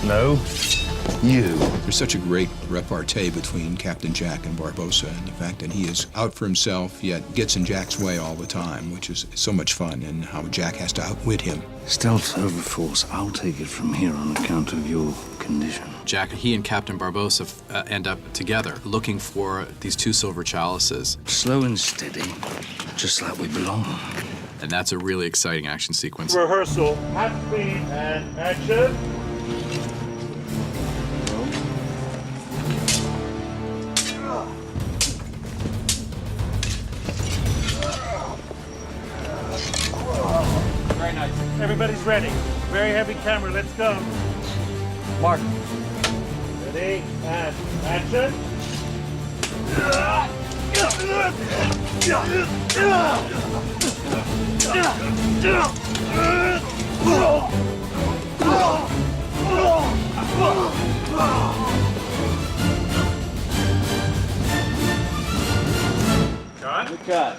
No. You. There's such a great repartee between Captain Jack and Barbossa, and the fact that he is out for himself, yet gets in Jack's way all the time, which is so much fun, and how Jack has to outwit him. Stealth over force. I'll take it from here on account of your condition. Jack, he and Captain Barbossa end up together, looking for these two silver chalices. Slow and steady, just like we belong. And that's a really exciting action sequence. Rehearsal. Half speed and action. Very nice. Everybody's ready. Very heavy camera. Let's go. Mark. Ready and action. Cut.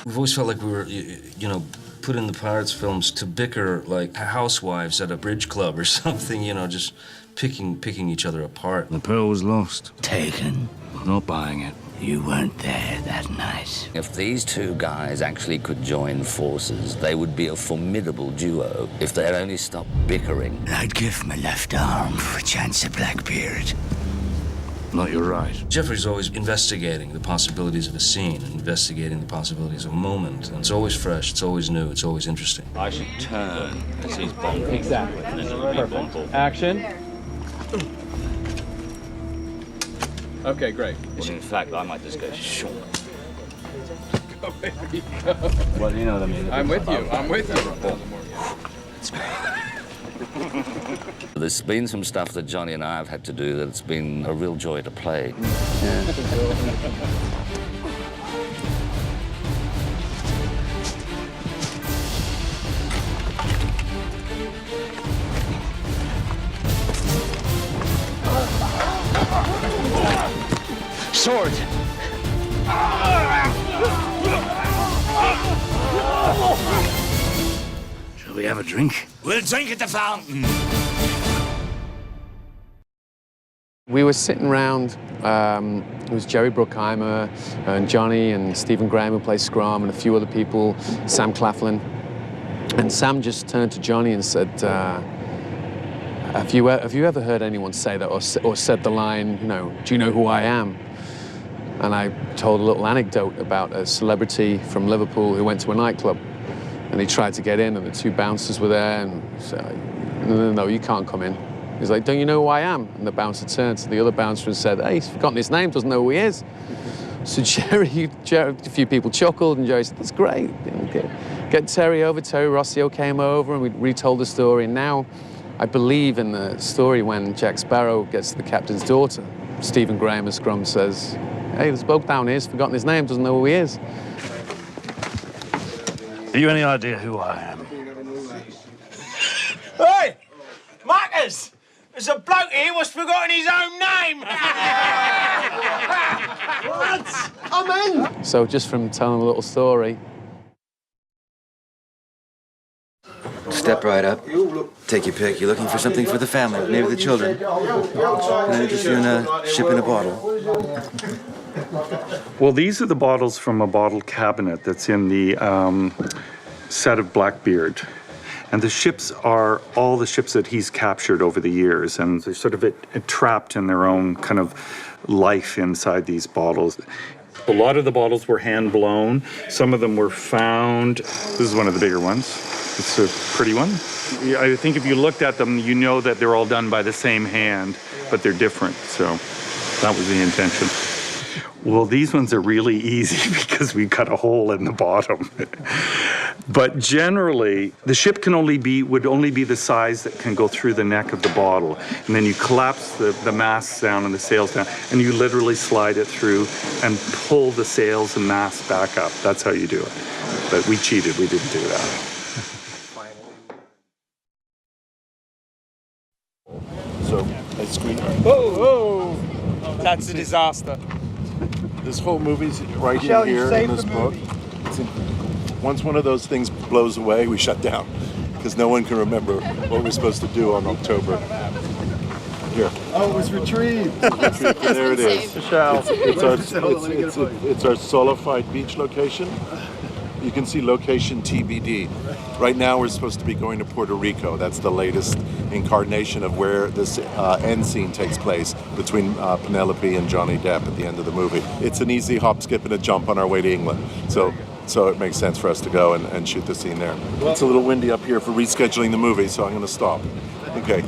We've always felt like we were, you know, put in the Pirates films to bicker like housewives at a bridge club or something, you know, just picking each other apart. The pearl was lost. Taken. Not buying it. You weren't there that night. If these two guys actually could join forces, they would be a formidable duo if they'd only stop bickering. I'd give my left arm for a chance at Blackbeard. No, you're right. Jeffrey's always investigating the possibilities of a scene, investigating the possibilities of a moment. And it's always fresh, it's always new, it's always interesting. I should turn as he's bombing. Exactly. And then it'll be bombable. Action. Okay, great. Well, in fact, I might just go short. Well, you know what I mean. I'm with you. I'm with you. There's been some stuff that Johnny and I have had to do that's been a real joy to play. Sword! Shall we have a drink? We'll drink at the fountain! We were sitting around, it was Jerry Bruckheimer and Johnny and Stephen Graham, who plays Scrum, and a few other people, Sam Claflin. And Sam just turned to Johnny and said, have you ever heard anyone say that or said the line, you know, do you know who I am? And I told a little anecdote about a celebrity from Liverpool who went to a nightclub and he tried to get in and the two bouncers were there and said, no, you can't come in. He's like, don't you know who I am? And the bouncer turned to the other bouncer and said, hey, he's forgotten his name, doesn't know who he is. So Jerry, a few people chuckled and Jerry said, that's great. You know, get Terry over. Terry Rossio came over and we retold the story. And now I believe in the story when Jack Sparrow gets the captain's daughter, Stephen Graham as Scrum says, hey, there's a bloke down here, he's forgotten his name, doesn't know who he is. Have you any idea who I am? Hey! Marcus! There's a bloke here who's forgotten his own name! What? I'm in! So just from telling a little story. Step right up, take your pick. You're looking for something for the family, maybe the children. And then just doing a ship in a bottle. Well, these are the bottles from a bottle cabinet that's in the set of Blackbeard. And the ships are all the ships that he's captured over the years, and they're sort of trapped in their own kind of life inside these bottles. A lot of the bottles were hand-blown. Some of them were found. This is one of the bigger ones. It's a pretty one. I think if you looked at them, you know that they're all done by the same hand, but they're different, so that was the intention. Well, these ones are really easy because we cut a hole in the bottom. But generally, the ship would only be the size that can go through the neck of the bottle. And then you collapse the masts down and the sails down, and you literally slide it through and pull the sails and masts back up. That's how you do it. But we cheated, we didn't do that. So, it's screen. Whoa! That's a disaster. This whole movie's right here in this book. Once one of those things blows away, we shut down. because no one can remember what we're supposed to do on October. Here. Oh, it was retrieved. There it is. It's our solidified beach location. You can see location TBD. Right now we're supposed to be going to Puerto Rico. That's the latest incarnation of where this end scene takes place between Penelope and Johnny Depp at the end of the movie. It's an easy hop, skip, and a jump on our way to England. So it makes sense for us to go and shoot the scene there. It's a little windy up here for rescheduling the movie, so I'm going to stop. Okay.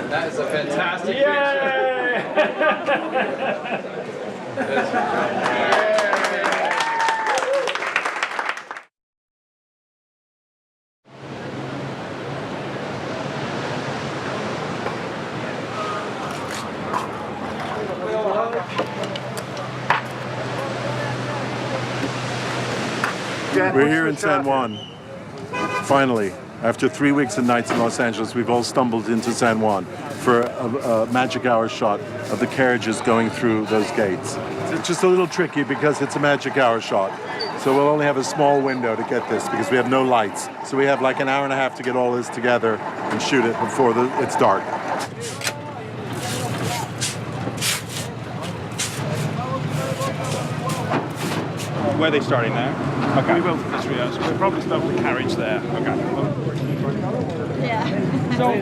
That is a fantastic picture. We're here in San Juan. Finally, after 3 weeks and nights in Los Angeles, we've all stumbled into San Juan for a magic hour shot of the carriages going through those gates. It's just a little tricky because it's a magic hour shot. So we'll only have a small window to get this because we have no lights. So we have like an hour and a half to get all this together and shoot it before it's dark. Where are they starting there? Okay. We will, we'll probably start with the carriage there. Okay. Yeah. So,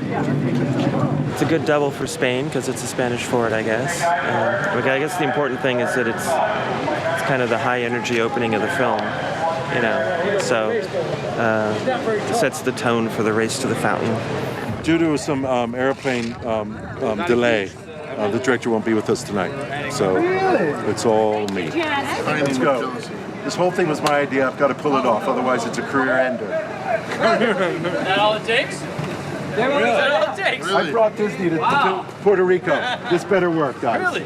it's a good double for Spain because it's a Spanish fort, I guess. I guess the important thing is that it's kind of the high energy opening of the film, you know. So sets the tone for the race to the fountain. Due to some airplane delay, the director won't be with us tonight. So it's all me. Let's go. This whole thing was my idea. I've got to pull it off, otherwise it's a career ender. Is that all it takes? Is that all it takes? I brought Disney to Puerto Rico. This better work, guys. Really?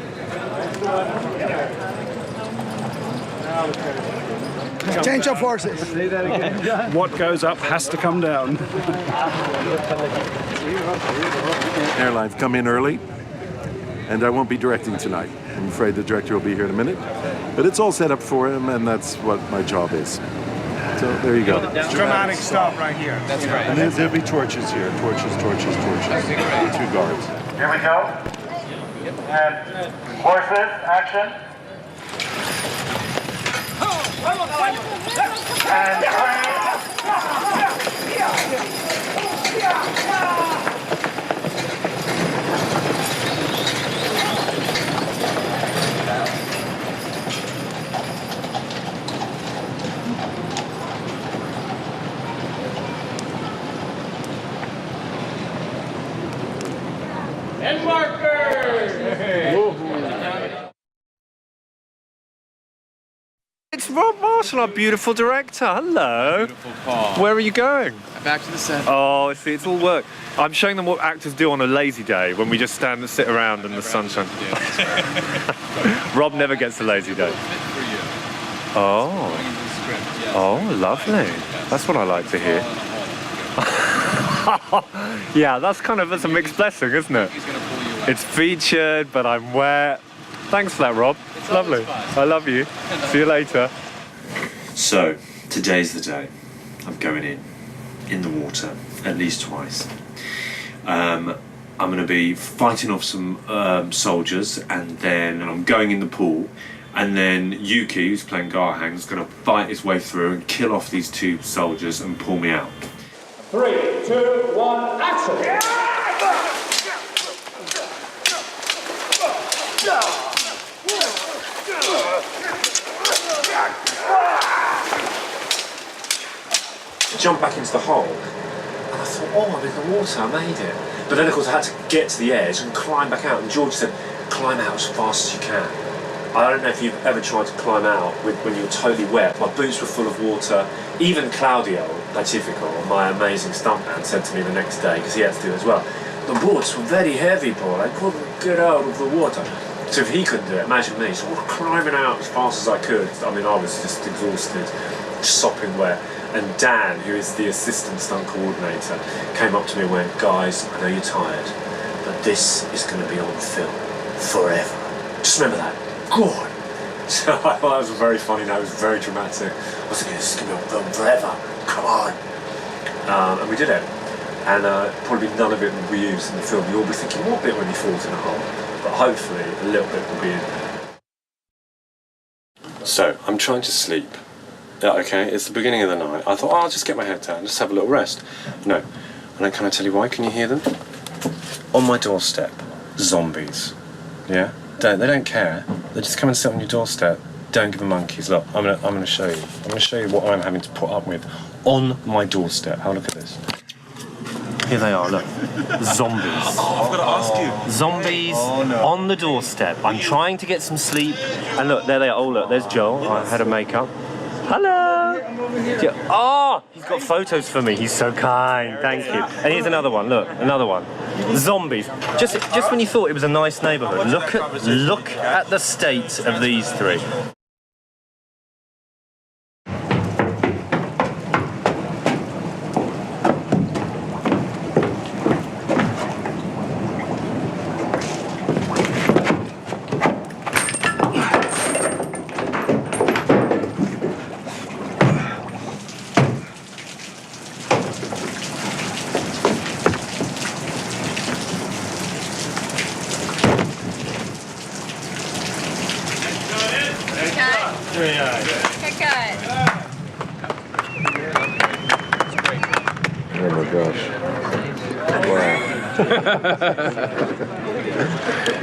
Change of forces. Say that again. What goes up has to come down. Airlines come in early, and I won't be directing tonight. I'm afraid the director will be here in a minute. But it's all set up for him, and that's what my job is. So there you go. Dramatic stuff right here. That's right. And there'll be torches here. Torches. Two guards. Here we go. And horses, action. And And markers! It's Rob Marshall, our beautiful director. Hello. Beautiful Paul. Where are you going? Back to the set. Oh, see, it's all work. I'm showing them what actors do on a lazy day when we just stand and sit around in the sunshine. Rob never gets a lazy day. Oh. Oh, lovely. That's what I like to hear. Yeah, that's a mixed blessing, isn't it? It's featured, but I'm wet. Thanks for that, Rob. It's lovely. I love you. See you later. So, today's the day. I'm going in the water, at least twice. I'm going to be fighting off some soldiers, and then I'm going in the pool, and then Yuki, who's playing Garhang, is going to fight his way through and kill off these two soldiers and pull me out. 3, 2, 1, action! Jumped back into the hole, and I thought, oh, I'm in the water, I made it. But then, of course, I had to get to the edge and climb back out, and George said, climb out as fast as you can. I don't know if you've ever tried to climb out when you're totally wet. My boots were full of water. Even Claudio Pacifico, my amazing stuntman, said to me the next day, because he had to do it as well, the boots were very heavy, Paul. I couldn't get out of the water. So if he couldn't do it, imagine me. So I was climbing out as fast as I could. I mean, I was just exhausted, sopping wet. And Dan, who is the assistant stunt coordinator, came up to me and went, "Guys, I know you're tired, but this is going to be on film forever. Just remember that. Go on." So I thought that was very funny. That was very dramatic. I was thinking, "This is going to be on film forever. Come on." And we did it. And probably none of it will be used in the film. You'll be thinking, what bit when he falls in a hole? But hopefully a little bit will be in there. So, I'm trying to sleep. Yeah, okay, it's the beginning of the night. I thought, oh, I'll just get my head down, just have a little rest. No. And then can I tell you why? Can you hear them? On my doorstep, zombies. Yeah? They don't care. They just come and sit on your doorstep. Don't give them monkeys. Look, I'm gonna show you. I'm gonna show you what I'm having to put up with on my doorstep. Have a look at this. Here they are, look. Zombies. Oh, I've got to ask you. Zombies on the doorstep. I'm trying to get some sleep. And look, there they are. Oh, look, there's Joel. I had a makeup. Hello. Oh, he's got photos for me. He's so kind. Thank you. And here's another one. Look, another one. Zombies. Just when you thought it was a nice neighbourhood, look at the state of these three. Oh my gosh. Wow.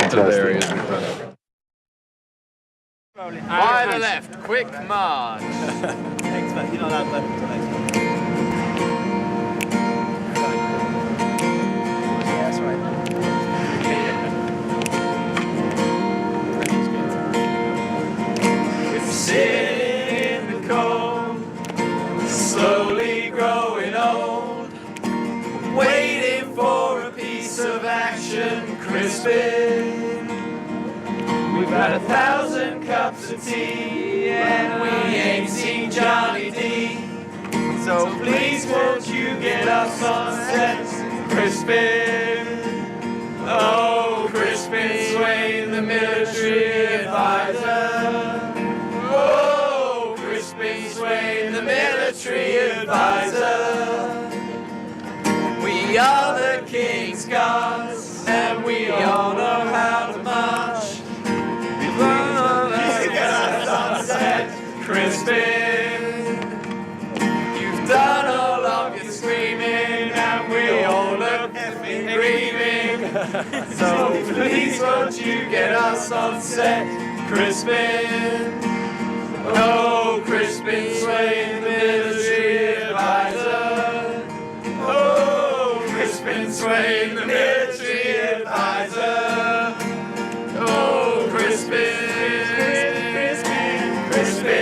Hilarious. By the left, quick march. Thanks, but you're not allowed left. Yeah, that's right. Sitting in the cold, slowly growing old, waiting for a piece of action crisping. We've had 1,000 cups of tea and we ain't seen Johnny D. So please won't you get us on set, Crispin? Oh, Crispin Swain, the military advisor. Oh, Crispin Swain, the military advisor. We are the King's Guards, and we all know how to march. We've learned to get us on set, Crispin. You've done all of your screaming, and we all look effing screaming. So please won't you get us on set, Crispin? Oh, Crispin Swain, the military advisor. Oh, Crispin Swain, the military advisor. Oh, Crispin, Crispin, Crispin,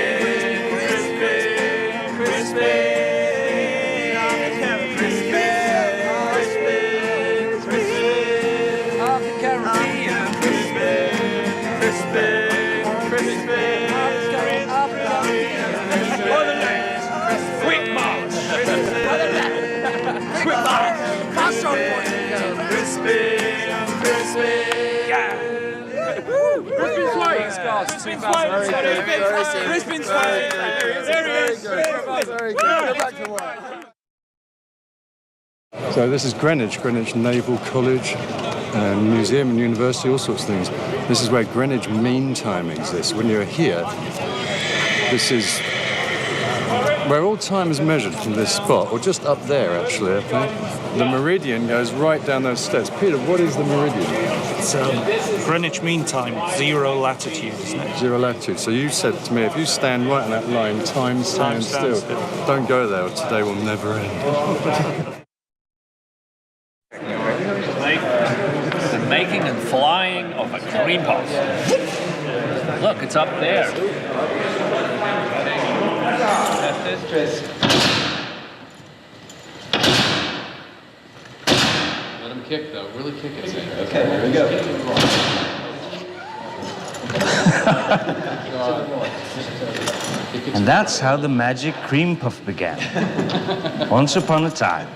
Crispin, Crispin. So this is Greenwich Naval College, museum and university, all sorts of things. This is where Greenwich Mean Time exists. When you're here, this is where all time is measured from this spot, or just up there actually, I think. The meridian goes right down those steps. Peter, what is the meridian? It's Greenwich Mean Time, 0 latitude, isn't it? 0 latitude. So you said to me, if you stand right on that line, time stands still. Don't go there, or today will never end. The making and flying of a green box. Look, it's up there. Let him kick, though. Really kick it. Okay, here we go. And that's how the magic cream puff began. Once upon a time.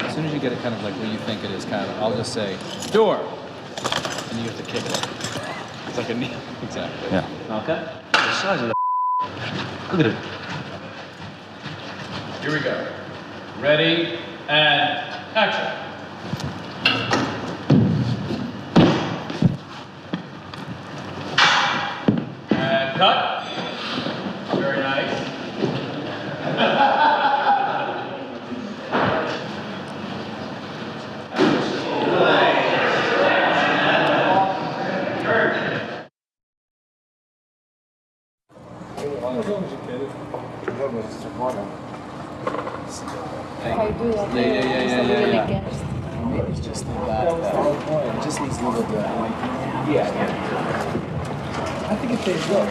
As soon as you get it kind of like where you think it is, kind of, I'll just say, door! And you have to kick it. It's like a knee. Exactly. Yeah. Okay? The size of the look at it. Here we go. Ready, and action. And cut. Very nice. Yeah. Maybe it's just the back. It just needs a little bit. I think it pays well.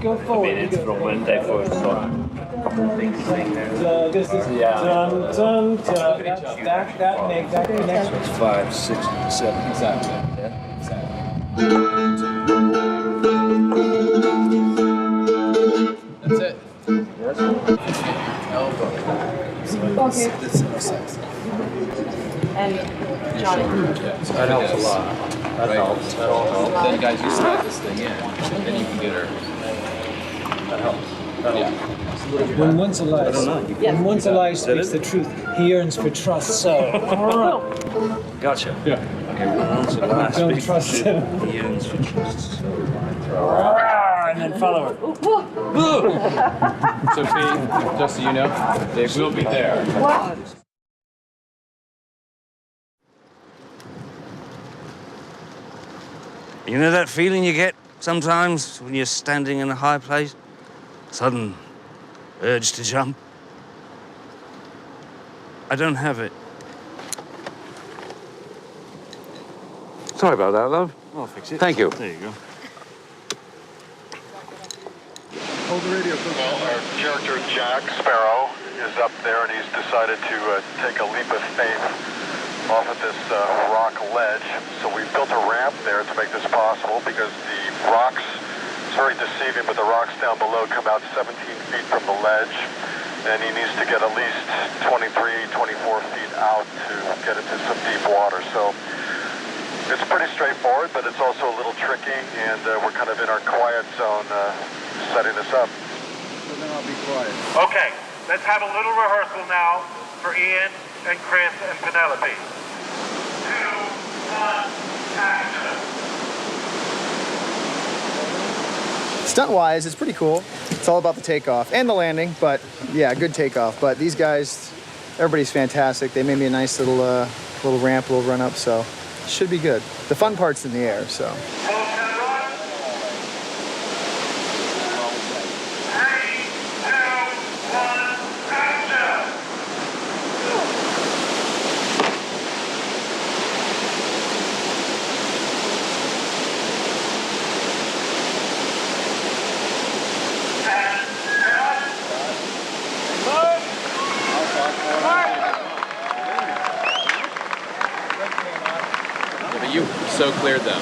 Go forward. It's from when they first saw a couple of things saying there. This is dun, dun, dun. That makes that next one's 5, 6, 7. Exactly. Yeah. Exactly. That's it. Elbow. Okay. This is no sex. And Johnny. So that helps a lot. That helps. That all helps. Then guys, you slide this thing in, and then you can get her. That helps. That helps. When one's alive, speaks the truth, he yearns for trust. So, Gotcha. Yeah. Okay, well, once alive, don't trust him. he yearns for trust. And then follow her. Sophie, just so you know, they will be there. What? You know that feeling you get sometimes when you're standing in a high place? Sudden urge to jump? I don't have it. Sorry about that, love. I'll fix it. Thank you. There you go. Hold the radio. Well, our character Jack Sparrow is up there, and he's decided to take a leap of faith off of this rock ledge. So we built a ramp there to make this possible because the rocks, it's very deceiving, but the rocks down below come out 17 feet from the ledge, and he needs to get at least 23, 24 feet out to get into some deep water. So it's pretty straightforward, but it's also a little tricky, and we're kind of in our quiet zone setting this up. So then I'll be quiet. Okay, let's have a little rehearsal now for Ian and Chris and Penelope. 2, 1, action. Stunt-wise, it's pretty cool. It's all about the takeoff and the landing, but yeah, good takeoff. But these guys, everybody's fantastic. They made me a nice little little ramp, little run-up, so it should be good. The fun part's in the air, so. You so cleared them.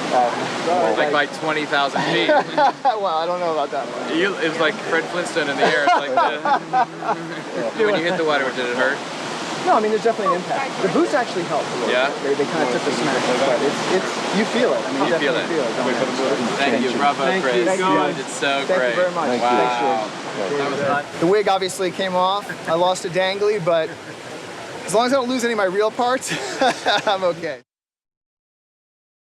Like by 20,000 feet. Well, I don't know about that one. It was like Fred Flintstone in the air. It's like when you hit the water, did it hurt? No, I mean, there's definitely an impact. The boots actually helped a little Yeah? bit. They kind of took the smash, but it's you feel it. I mean, you feel definitely it. feel it. Thank you. Bravo, Thank Chris. you. Thank you. You did so Thank great. you very much. Wow. That was fun. The wig obviously came off. I lost a dangly, but as long as I don't lose any of my real parts, I'm okay.